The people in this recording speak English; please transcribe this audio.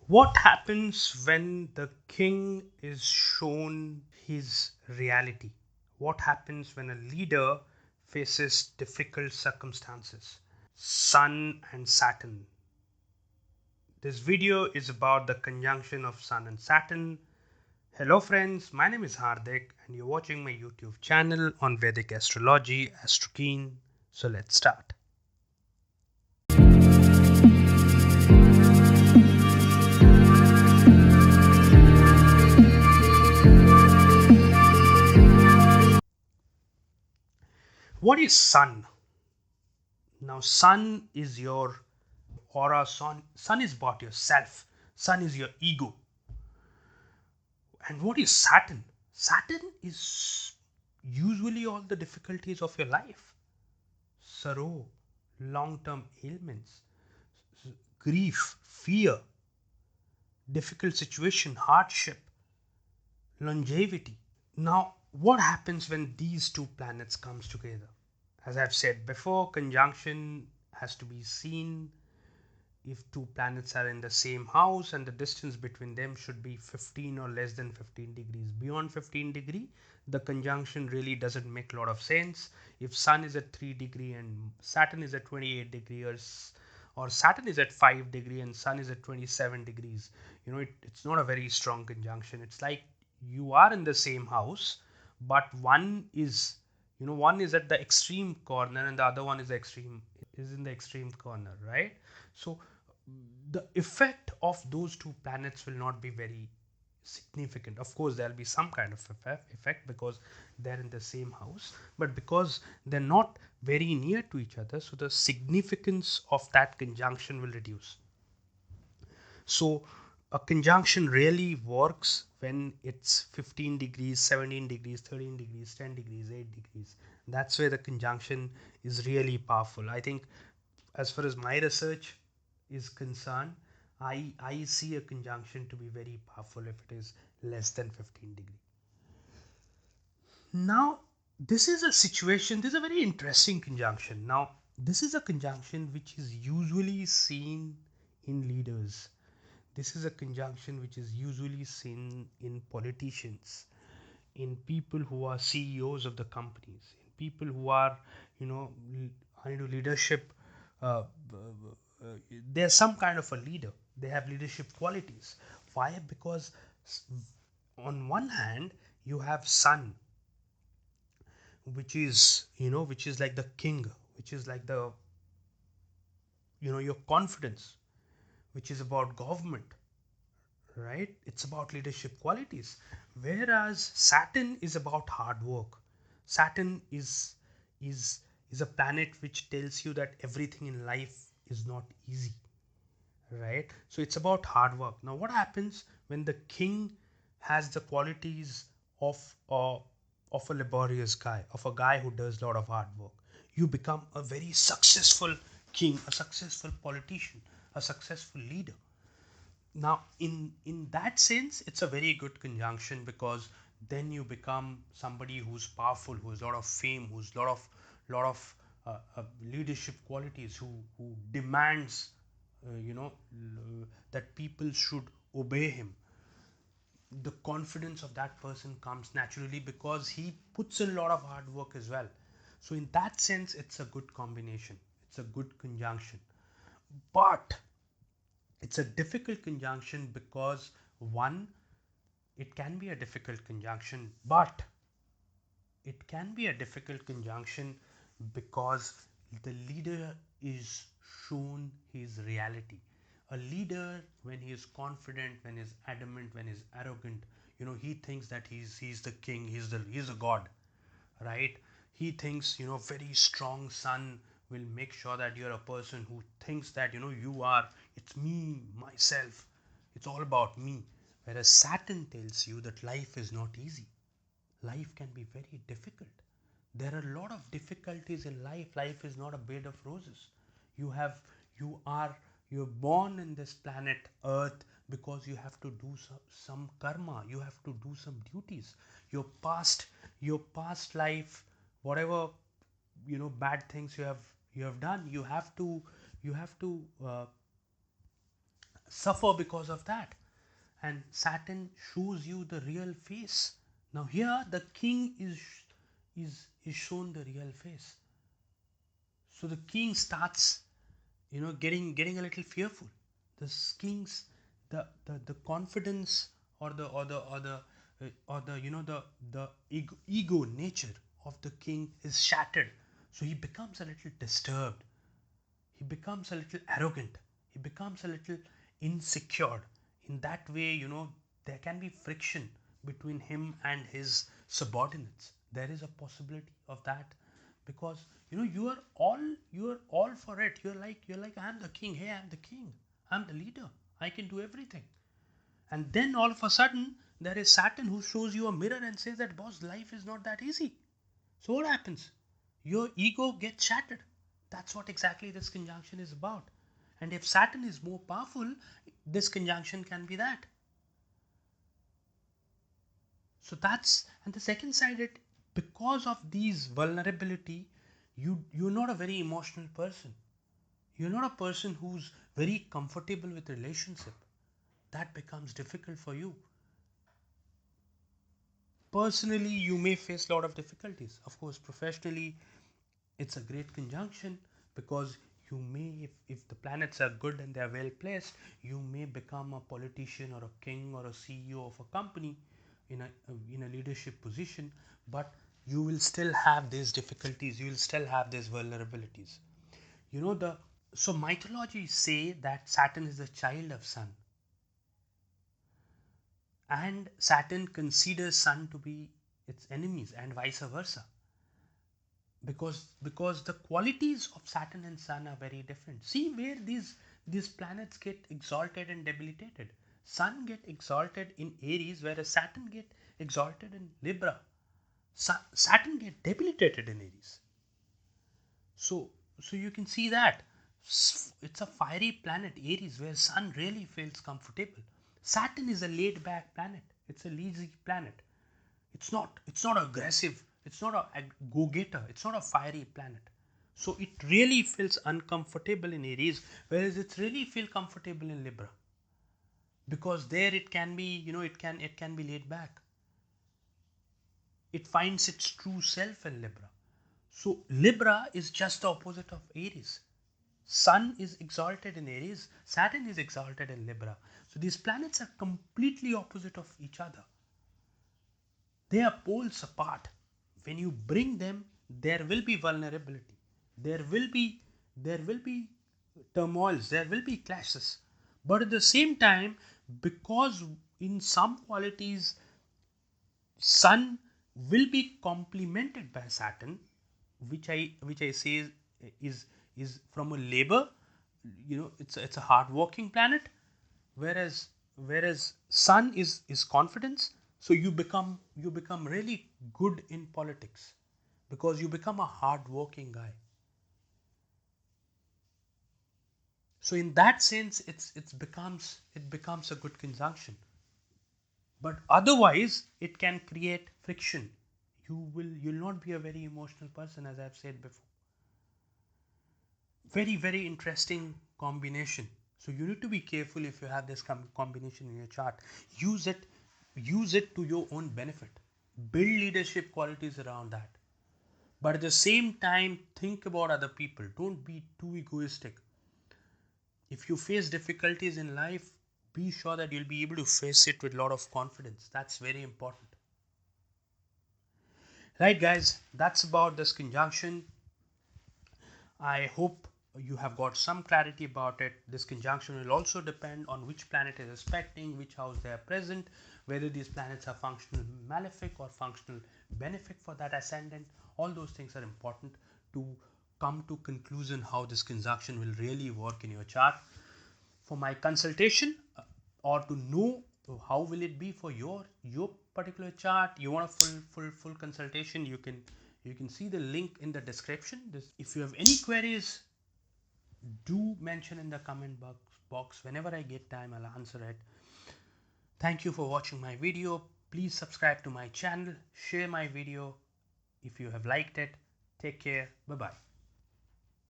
What happens when the king is shown his reality? What happens when a leader faces difficult circumstances? Sun and Saturn. This video is about the conjunction of Sun and Saturn. Hello friends, my name is Hardik and you're watching my YouTube channel on Vedic Astrology, AstroKeen. So let's start. What is Sun? Now, Sun is your aura, sun is about yourself, Sun is your ego. And what is Saturn? Saturn is usually all the difficulties of your life, sorrow, long term ailments, grief, fear, difficult situation, hardship, longevity. Now, what happens when these two planets comes together? As I've said before, conjunction has to be seen if two planets are in the same house and the distance between them should be 15 or less than 15 degrees. Beyond 15 degree, the conjunction really doesn't make a lot of sense. If Sun is at 3 degree and Saturn is at 28 degree, or Saturn is at 5 degree and Sun is at 27 degrees, it's not a very strong conjunction. It's like you are in the same house, but one is at the extreme corner and the other one is in the extreme corner, right? So the effect of those two planets will not be very significant. Of course, there'll be some kind of effect because they're in the same house, but because they're not very near to each other, so the significance of that conjunction will reduce. So a conjunction really works when it's 15 degrees, 17 degrees, 13 degrees, 10 degrees, 8 degrees. That's where the conjunction is really powerful. I think, as far as my research is concerned, I see a conjunction to be very powerful if it is less than 15 degrees. Now, this is a very interesting conjunction. Now, this is a conjunction which is usually seen in leaders. This is a conjunction which is usually seen in politicians, in people who are CEOs of the companies, in people who are, into leadership. Uh, they're some kind of a leader. They have leadership qualities. Why? Because on one hand, you have Sun, which is like the king, which is like the, your confidence, which is about government, right? It's about leadership qualities. Whereas Saturn is about hard work. Saturn is is a planet which tells you that everything in life is not easy, right? So it's about hard work. Now, what happens when the king has the qualities of a of a laborious guy, of a guy who does a lot of hard work? You become a very successful king, a successful politician, a successful leader. Now, in that sense, it's a very good conjunction because then you become somebody who's powerful, who has a lot of fame, who's a lot of leadership qualities, who demands, that people should obey him. The confidence of that person comes naturally because he puts in a lot of hard work as well. So in that sense, it's a good combination. It's a good conjunction. But it's a difficult conjunction because, one, it can be a difficult conjunction, but it can be a difficult conjunction because the leader is shown his reality. A leader, when he is confident, when he's adamant, when he's arrogant, he thinks that he's the king, he's the god, right? He thinks, very strong Sun will make sure that you're a person who thinks that, you are, it's me, myself, it's all about me. Whereas Saturn tells you that life is not easy. Life can be very difficult. There are a lot of difficulties in life. Life is not a bed of roses. You have, you are, you're born in this planet Earth because you have to do some karma. You have to do some duties. Your past life, whatever, bad things you have done, you have to suffer because of that. And Saturn shows you the real face. Now here the king is shown the real face. So the king starts, getting a little fearful. The king's the confidence, or the ego nature of the king is shattered. So he becomes a little disturbed. He becomes a little arrogant. He becomes a little insecure. In that way, there can be friction between him and his subordinates. There is a possibility of that, because you are all for it. You're like, I'm the king. Hey, I'm the king. I'm the leader. I can do everything. And then all of a sudden, there is Saturn who shows you a mirror and says that, boss, life is not that easy. So what happens? Your ego gets shattered. That's what exactly this conjunction is about. And if Saturn is more powerful, this conjunction can be that. So that's, and the second side, it because of these vulnerability, you're not a very emotional person. You're not a person who's very comfortable with relationship. That becomes difficult for you. Personally, you may face a lot of difficulties. Of course, professionally, it's a great conjunction, because you may, if the planets are good and they are well placed, you may become a politician or a king or a CEO of a company in a leadership position, but you will still have these difficulties. You will still have these vulnerabilities. You know the So mythology say that Saturn is the child of Sun, and Saturn considers Sun to be its enemies, and vice versa, because the qualities of Saturn and Sun are very different. See where these planets get exalted and debilitated. Sun get exalted in Aries, whereas Saturn get exalted in Libra. Saturn get debilitated in Aries. So you can see that it's a fiery planet, Aries, where Sun really feels comfortable. Saturn is a laid back planet. It's a lazy planet. It's not aggressive. It's not a go-getter. It's not a fiery planet. So it really feels uncomfortable in Aries, whereas it's really feel comfortable in Libra, because there it can be, it can be laid back. It finds its true self in Libra. So Libra is just the opposite of Aries. Sun is exalted in Aries, Saturn is exalted in Libra. So these planets are completely opposite of each other. They are poles apart. When you bring them, there will be vulnerability. There will be turmoils. There will be clashes. But at the same time, because in some qualities, Sun will be complemented by Saturn, which I say is is from a labor. It's a hard working planet, whereas Sun is confidence. So you become really good in politics, because you become a hard working guy. So in that sense, it becomes a good conjunction. But otherwise, it can create friction. You'll not be a very emotional person, as I've said before. Very, very interesting combination. So you need to be careful if you have this combination in your chart. Use it to your own benefit. Build leadership qualities around that. But at the same time, think about other people. Don't be too egoistic. If you face difficulties in life, be sure that you'll be able to face it with a lot of confidence. That's very important. Right, guys, that's about this conjunction. I hope you have got some clarity about it. This conjunction will also depend on which planet is aspecting, which house they are present, whether these planets are functional malefic or functional benefic for that ascendant. All those things are important to come to conclusion how this conjunction will really work in your chart. For my consultation, or to know how will it be for your particular chart, you want a full consultation, you can see the link in the description. If you have any queries, do mention in the comment box. Whenever I get time, I'll answer it. Thank you for watching my video. Please subscribe to my channel, share my video if you have liked it. Take care. Bye bye.